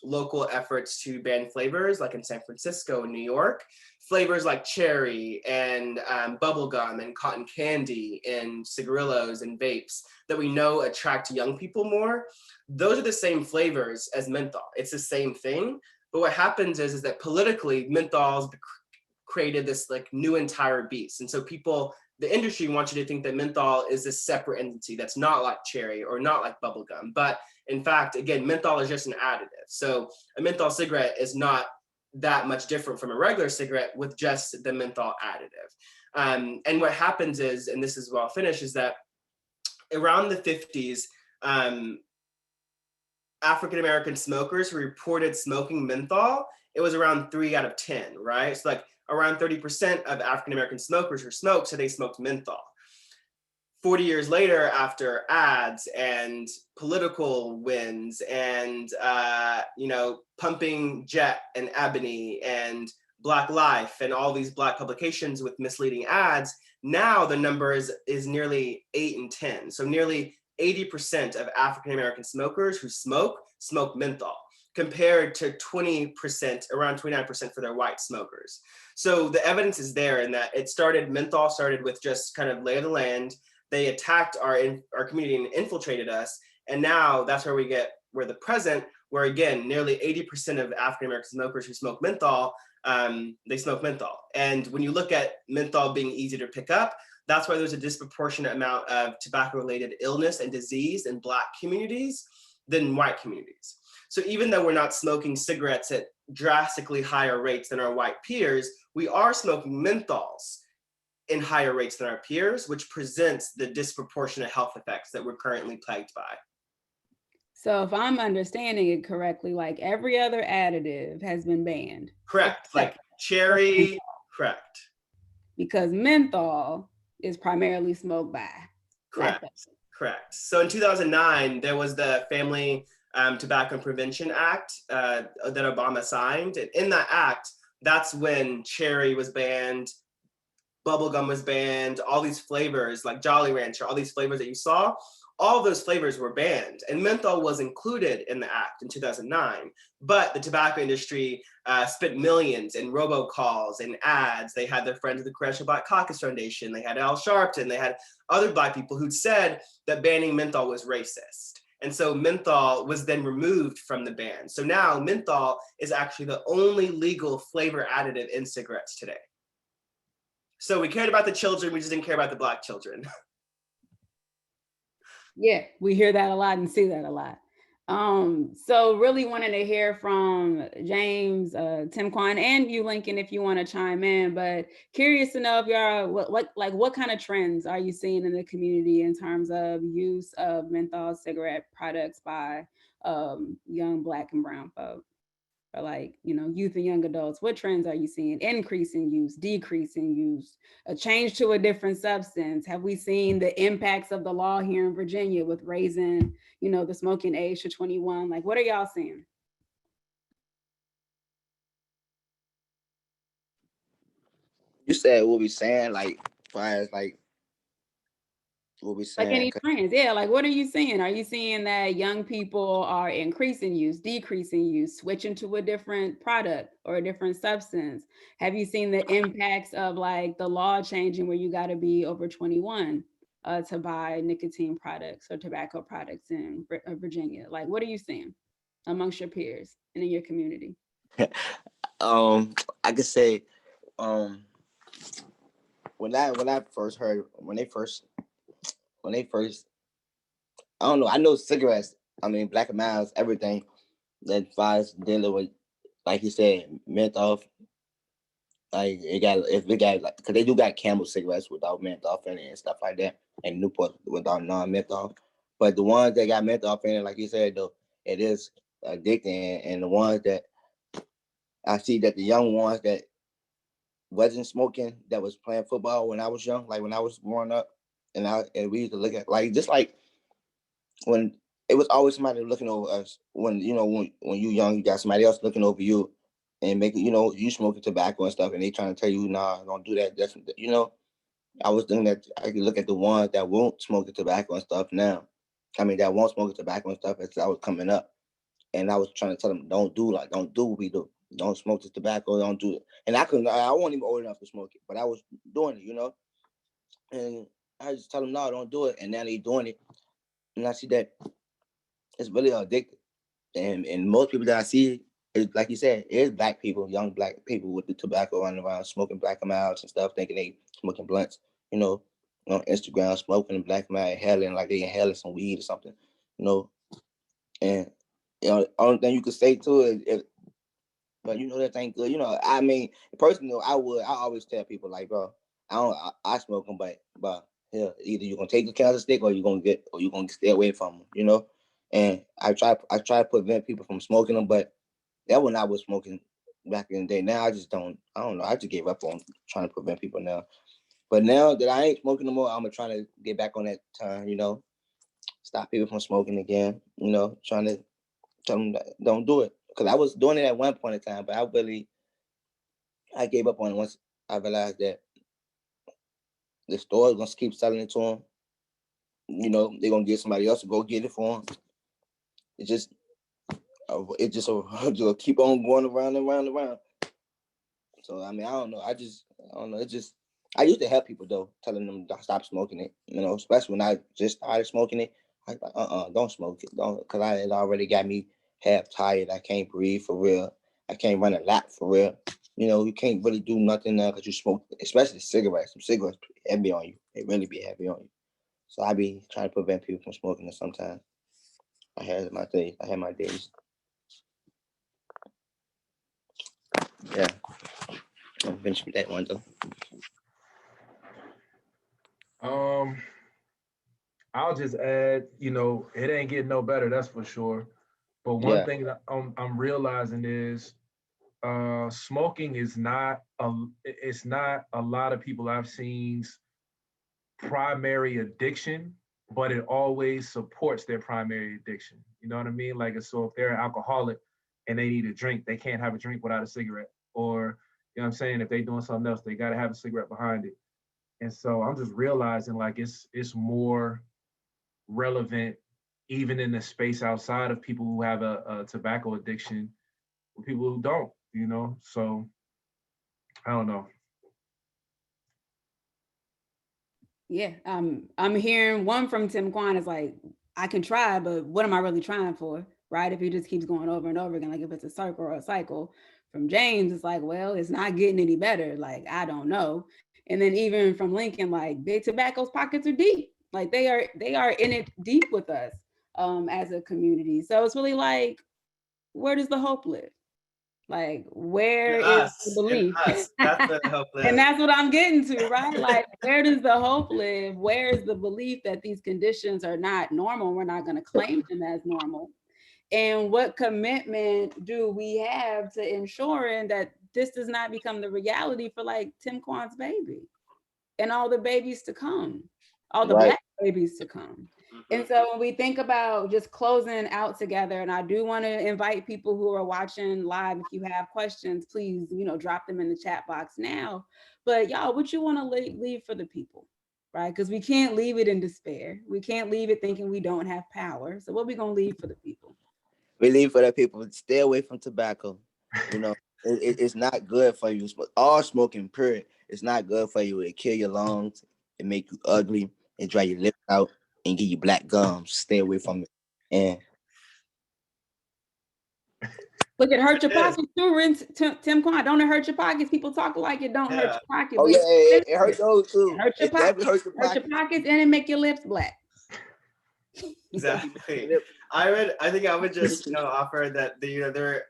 local efforts to ban flavors, like in San Francisco and New York. Flavors like cherry and bubblegum and cotton candy and cigarillos and vapes that we know attract young people more. Those are the same flavors as menthol. It's the same thing. But what happens is that politically, menthol's created this like new entire beast. And so the industry wants you to think that menthol is a separate entity that's not like cherry or not like bubblegum. But in fact, again, menthol is just an additive. So a menthol cigarette is not that much different from a regular cigarette with just the menthol additive. And what happens is, and this is where I'll finish, is that around the 50s, African-American smokers who reported smoking menthol, it was around 3 out of 10, right? So like around 30% of African-American smokers who smoked said they smoked menthol. 40 years later, after ads and political wins and, Pumping Jet and Ebony and Black Life and all these Black publications with misleading ads, now the number is nearly 8 and 10. So nearly 80% of African-American smokers who smoke menthol, compared to 20%, around 29% for their white smokers. So the evidence is there in that menthol started with just kind of lay of the land. They attacked our community and infiltrated us. And now that's where we're the present, where again, nearly 80% of African-American smokers who smoke menthol, they smoke menthol. And when you look at menthol being easy to pick up, that's why there's a disproportionate amount of tobacco-related illness and disease in Black communities than white communities. So even though we're not smoking cigarettes at drastically higher rates than our white peers, we are smoking menthols in higher rates than our peers, which presents the disproportionate health effects that we're currently plagued by. So if I'm understanding it correctly, like every other additive has been banned. Correct, like cherry, correct. Because menthol is primarily smoked by. Correct. So in 2009, there was the Family Tobacco Prevention Act that Obama signed. And in that act, that's when cherry was banned, bubblegum was banned, all these flavors like Jolly Rancher, all these flavors that you saw, all those flavors were banned. And menthol was included in the act in 2009. But the tobacco industry spent millions in robocalls and ads. They had their Friends of the Congressional Black Caucus Foundation. They had Al Sharpton. They had other Black people who'd said that banning menthol was racist. And so menthol was then removed from the ban. So now menthol is actually the only legal flavor additive in cigarettes today. So we cared about the children, we just didn't care about the Black children. Yeah, we hear that a lot and see that a lot. So really wanting to hear from James, Tim Quan, and you, Lincoln, if you want to chime in. But curious to know if y'all what kind of trends are you seeing in the community in terms of use of menthol cigarette products by young Black and brown folk, or like, you know, youth and young adults? What trends are you seeing? Increasing use, decreasing use, a change to a different substance? Have we seen the impacts of the law here in Virginia with raising, you know, the smoking age to 21? Like, what are y'all seeing? You said what we saying, like, far as like what we Like saying. any trends? Yeah, like what are you seeing? Are you seeing that young people are increasing use, decreasing use, switching to a different product or a different substance? Have you seen the impacts of like the law changing where you got to be over 21 to buy nicotine products or tobacco products in Virginia? Like, what are you seeing amongst your peers and in your community? I could say, um, when I first heard when they first I don't know. I know cigarettes. I mean, Black and Miles, everything that flies dealing with, like you said, menthol. Like it got if it got like, cause they do got Camel cigarettes without menthol in it and stuff like that, and Newport without non-menthol. But the ones that got menthol in it, like you said, though, it is addicting. And the ones that I see that the young ones that wasn't smoking, that was playing football when I was young, like when I was growing up, and we used to look at like just like when it was always somebody looking over us. When you know when you young, you got somebody else looking over you and making you smoking tobacco and stuff, and they trying to tell you, nah, don't do that. That's I was doing that. I could look at the ones that won't smoke the tobacco and stuff now. I mean, that won't smoke the tobacco and stuff as I was coming up, and I was trying to tell them, don't do what we do. Don't smoke the tobacco. Don't do it. And I couldn't. I wasn't even old enough to smoke it, but I was doing it, And I just tell them, no, don't do it. And now they doing it, and I see that it's really addictive. And most people that I see, is, like you said, is Black people, young Black people with the tobacco running around smoking Black and Miles and stuff, thinking they smoking blunts, you know, on Instagram smoking Black and Miles, inhaling like they inhaling some weed or something, you know. And only thing you could say to it is, but that ain't good. I mean, personally, I always tell people like, bro, I smoke them, but yeah, either you're gonna take the cancer stick or you're gonna stay away from them. And I try to prevent people from smoking them, but that when I was smoking back in the day. Now I don't know. I just gave up on trying to prevent people now. But now that I ain't smoking no more, I'm gonna try to get back on that time. Stop people from smoking again. Trying to tell them that don't do it, because I was doing it at one point in time, but I gave up on it once I realized that the store is gonna keep selling it to them. They're gonna get somebody else to go get it for them. It just just keep on going around and around and around. So I mean, I don't know. I don't know. I used to help people though, telling them to stop smoking it. Especially when I just started smoking it. I don't smoke it, don't, because it already got me half tired. I can't breathe for real. I can't run a lap for real. You can't really do nothing now because you smoke, especially cigarettes. Some cigarettes be heavy on you. They really be heavy on you. So I be trying to prevent people from smoking it sometimes. I had my days. Yeah, I'm finished with that one though. I'll just add, it ain't getting no better, that's for sure. But one Yeah, thing that I'm realizing is smoking is not it's not a lot of people I've seen's primary addiction, but it always supports their primary addiction. You know what I mean? Like, so if they're an alcoholic and they need a drink, they can't have a drink without a cigarette. Or, you know what I'm saying? If they're doing something else, they got to have a cigarette behind it. And so I'm just realizing like it's more relevant even in the space outside of people who have a tobacco addiction with people who don't. So I don't know. Yeah, I'm hearing one from Tim Kwan is like, I can try, but what am I really trying for? Right? If he just keeps going over and over again, like if it's a circle or a cycle. From James, it's like, well, it's not getting any better. Like, I don't know. And then even from Lincoln, like big tobacco's pockets are deep. Like they are in it deep with us. as a community. So it's really like, where does the hope live? Like, where is the In belief? us. That's where the hope lives. And that's what I'm getting to, right? Like, where does the hope live? Where is the belief that these conditions are not normal? We're not going to claim them as normal. And what commitment do we have to ensuring that this does not become the reality for like Tim Kwan's baby and all the babies to come, all the Right. Black babies to come? And so when we think about just closing out together, and I do want to invite people who are watching live, if you have questions, please, drop them in the chat box now. But y'all, what you want to leave for the people, right? Because we can't leave it in despair. We can't leave it thinking we don't have power. So what we going to leave for the people? We leave for the people. Stay away from tobacco. It's not good for you. All smoking, period. It's not good for you. It kill your lungs. It make you ugly. It dry your lips out and give you black gums. Stay away from it. And Look, it hurt your pockets too, Tim Kwan. Don't it hurt your pockets? People talk like it don't hurt your pocket. Oh yeah, it hurt those too. It hurt your pockets. Hurt your pockets, and it make your lips black. Exactly. I think I would just offer that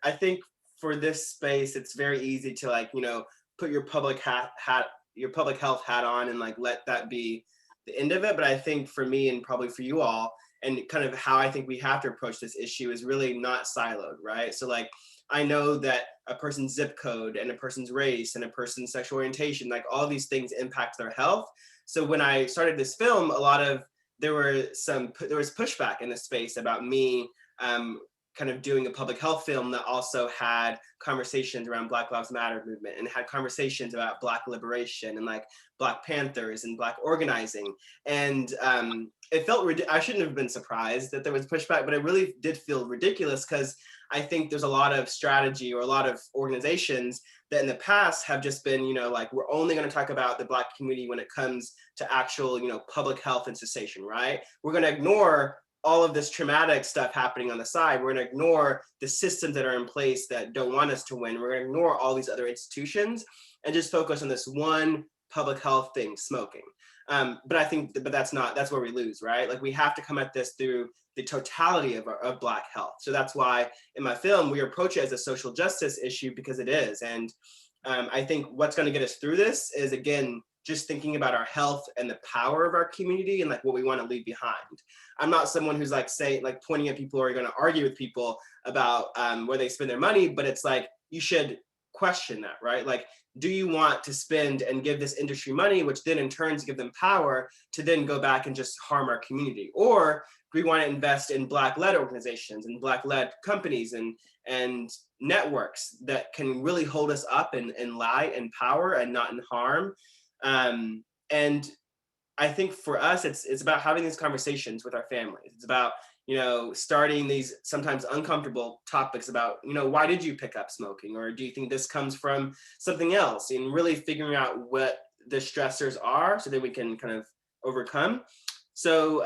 I think for this space it's very easy to put your public health hat on and let that be the end of it. But I think for me and probably for you all, and kind of how I think we have to approach this issue is really not siloed, right? So I know that a person's zip code and a person's race and a person's sexual orientation, all these things impact their health. So when I started this film, there was pushback in the space about me kind of doing a public health film that also had conversations around Black Lives Matter movement and had conversations about Black liberation and Black Panthers and Black organizing. And it felt, I shouldn't have been surprised that there was pushback, but it really did feel ridiculous because I think there's a lot of strategy or a lot of organizations that in the past have just been, we're only going to talk about the Black community when it comes to actual, public health and cessation, right? We're going to ignore all of this traumatic stuff happening on the side. We're going to ignore the systems that are in place that don't want us to win. We're going to ignore all these other institutions and just focus on this one public health thing, smoking. But that's where we lose, right? We have to come at this through the totality of Black health. So that's why in my film, we approach it as a social justice issue because it is. And I think what's going to get us through this is, again, just thinking about our health and the power of our community and what we want to leave behind. I'm not someone who's pointing at people or going to argue with people about where they spend their money, but it's you should question that, right? Do you want to spend and give this industry money, which then in turn give them power to then go back and just harm our community? Or do we want to invest in Black-led organizations and Black-led companies and networks that can really hold us up in light and power and not in harm? And I think for us, it's about having these conversations with our families. It's about, starting these sometimes uncomfortable topics about, why did you pick up smoking? Or do you think this comes from something else? And really figuring out what the stressors are so that we can kind of overcome. So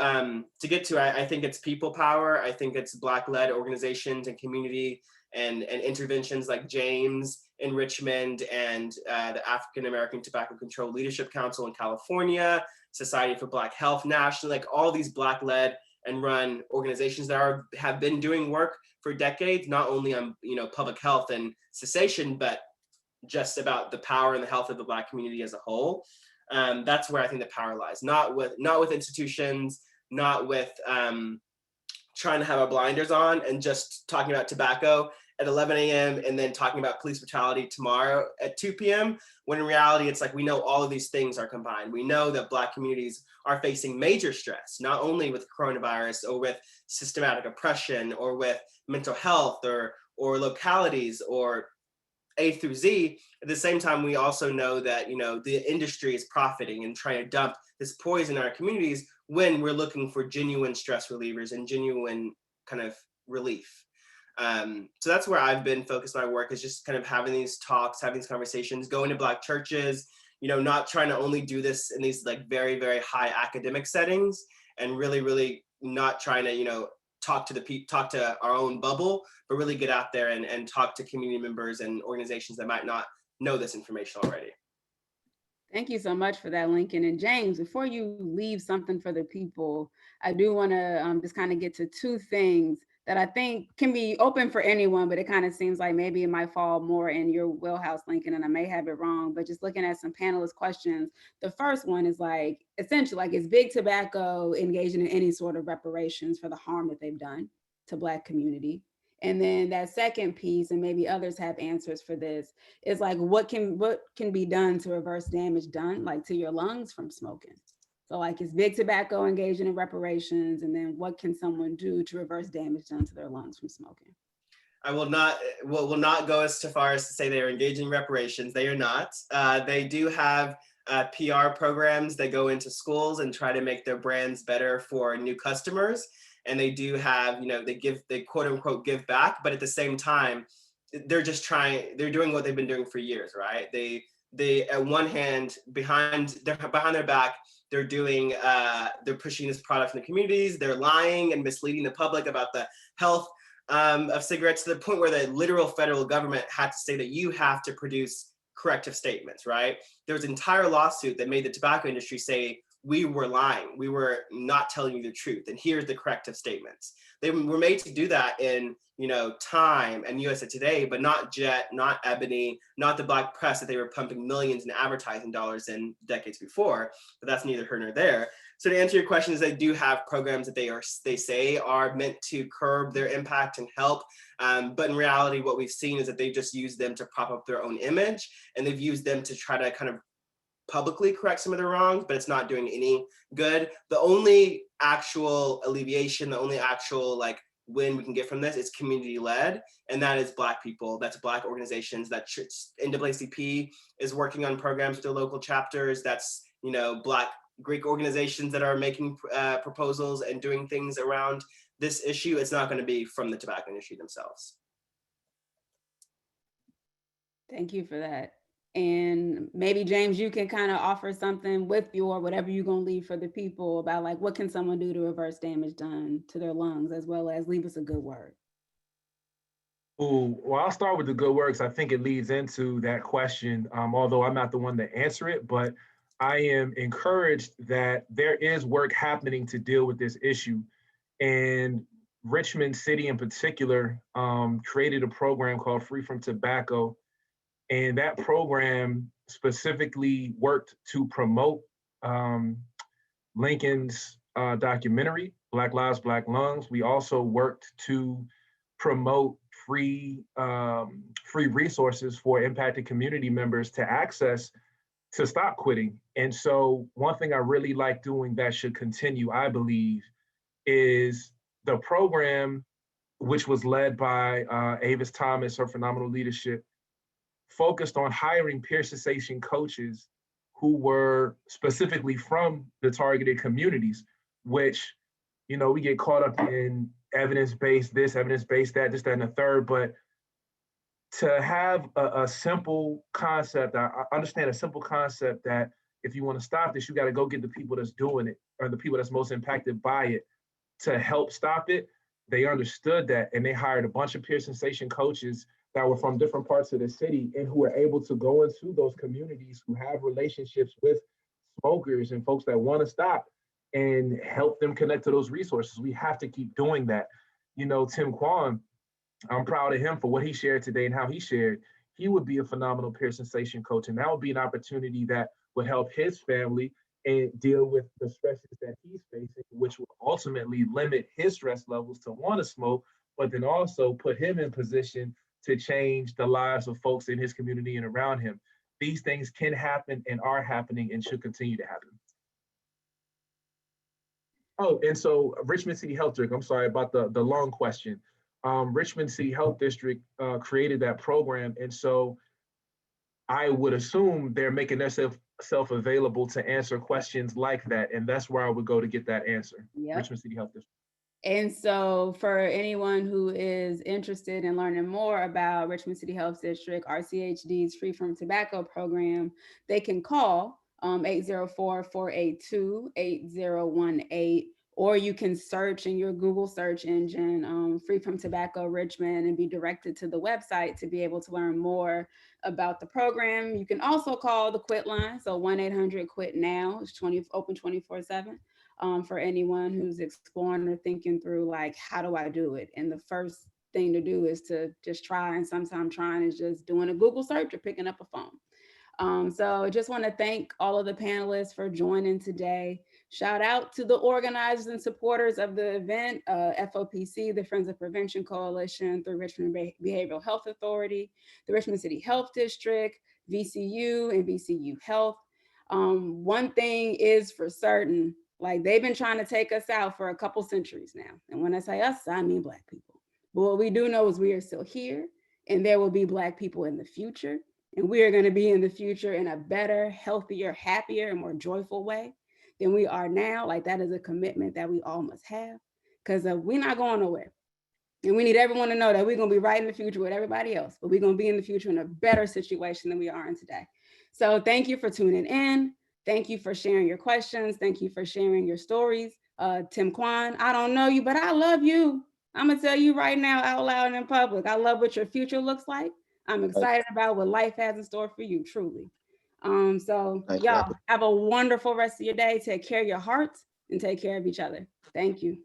to get to, I think it's people power. I think it's Black-led organizations and community and interventions like James in Richmond and the African American Tobacco Control Leadership Council in California, Society for Black Health nationally, all these Black-led and run organizations that have been doing work for decades, not only on public health and cessation, but just about the power and the health of the Black community as a whole. That's where I think the power lies, not with institutions, not with trying to have our blinders on and just talking about tobacco at 11 a.m. and then talking about police brutality tomorrow at 2 p.m. When in reality, it's we know all of these things are combined. We know that Black communities are facing major stress, not only with coronavirus or with systematic oppression or with mental health or localities or A through Z. At the same time, we also know that, the industry is profiting and trying to dump this poison in our communities when we're looking for genuine stress relievers and genuine kind of relief. So that's where I've been focused my work, is just kind of having these talks, having these conversations, going to Black churches, not trying to only do this in these very, very high academic settings and really, really not trying to, talk to our own bubble, but really get out there and talk to community members and organizations that might not know this information already. Thank you so much for that, Lincoln. And James, before you leave something for the people, I do want to just kind of get to two things that I think can be open for anyone, but it kind of seems like maybe it might fall more in your wheelhouse, Lincoln, and I may have it wrong. But just looking at some panelist questions, the first one is like essentially like, is big tobacco engaging in any sort of reparations for the harm that they've done to Black community? And then that second piece, and maybe others have answers for this, is like what can be done to reverse damage done like to your lungs from smoking. So like, is big tobacco engaging in reparations, and then what can someone do to reverse damage done to their lungs from smoking? I will not go as far as to say they are engaging reparations. They are not. They do have PR programs that go into schools and try to make their brands better for new customers. And they do have, they quote unquote give back, but at the same time, they're they're doing what they've been doing for years, right? They at one hand behind their back, they're pushing this product in the communities. They're lying and misleading the public about the health of cigarettes, to the point where the literal federal government had to say that you have to produce corrective statements, right? There was an entire lawsuit that made the tobacco industry say, we were lying, we were not telling you the truth, and here's the corrective statements. They were made to do that in, Time and USA Today, but not Jet, not Ebony, not the Black Press that they were pumping millions in advertising dollars in decades before. But that's neither here nor there. So to answer your question, is they do have programs that they say are meant to curb their impact and help. But in reality, what we've seen is that they just use them to prop up their own image, and they've used them to try to kind of publicly correct some of their wrongs, but it's not doing any good. The only actual alleviation, the only actual like win we can get from this is community led, and that is Black people. That's Black organizations. That NAACP is working on programs with their local chapters. That's Black Greek organizations that are making proposals and doing things around this issue. It's not going to be from the tobacco industry themselves. Thank you for that. And maybe James, you can kind of offer something with your whatever you're gonna leave for the people about like what can someone do to reverse damage done to their lungs, as well as leave us a good word. Ooh, well, I'll start with the good works. I think it leads into that question, although I'm not the one to answer it, but I am encouraged that there is work happening to deal with this issue. And Richmond City in particular created a program called Free from Tobacco. And that program specifically worked to promote Lincoln's documentary, Black Lives, Black Lungs. We also worked to promote free resources for impacted community members to access to stop quitting. And so one thing I really like doing that should continue, I believe, is the program, which was led by Avis Thomas, her phenomenal leadership, focused on hiring peer cessation coaches who were specifically from the targeted communities, which, we get caught up in evidence-based this, evidence-based that, this, that, and the third. But to have a simple concept, I understand a simple concept that if you want to stop this, you got to go get the people that's doing it, or the people that's most impacted by it, to help stop it. They understood that, and they hired a bunch of peer cessation coaches that were from different parts of the city and who were able to go into those communities who have relationships with smokers and folks that want to stop and help them connect to those resources. We have to keep doing that. Tim Kwan, I'm proud of him for what he shared today and how he shared. He would be a phenomenal peer cessation coach, and that would be an opportunity that would help his family and deal with the stresses that he's facing, which will ultimately limit his stress levels to want to smoke, but then also put him in position to change the lives of folks in his community and around him. These things can happen and are happening and should continue to happen. Oh, and so Richmond City Health District, I'm sorry about the long question. Richmond City Health District created that program. And so I would assume they're making themselves available to answer questions like that. And that's where I would go to get that answer. Yep. Richmond City Health District. And so for anyone who is interested in learning more about Richmond City Health District, RCHD's Free from Tobacco program, they can call 804-482-8018, or you can search in your Google search engine, Free from Tobacco Richmond, and be directed to the website to be able to learn more about the program. You can also call the quit line. So 1-800-QUIT-NOW is open 24/7 for anyone who's exploring or thinking through like, how do I do it? And the first thing to do is to just try. And sometimes trying is just doing a Google search or picking up a phone. So I just want to thank all of the panelists for joining today. Shout out to the organizers and supporters of the event, FOPC, the Friends of Prevention Coalition, the Richmond Behavioral Health Authority, the Richmond City Health District, VCU, and VCU Health. One thing is for certain, like they've been trying to take us out for a couple centuries now. And when I say us, I mean Black people. But what we do know is we are still here, and there will be Black people in the future. And we are going to be in the future in a better, healthier, happier, and more joyful way than we are now. Like that is a commitment that we all must have, because we're not going nowhere. And we need everyone to know that we're going to be right in the future with everybody else, but we're going to be in the future in a better situation than we are in today. So thank you for tuning in. Thank you for sharing your questions. Thank you for sharing your stories. Tim Kwan, I don't know you, but I love you. I'm going to tell you right now out loud and in public. I love what your future looks like. I'm excited about what life has in store for you, truly. So y'all have a wonderful rest of your day. Take care of your hearts and take care of each other. Thank you.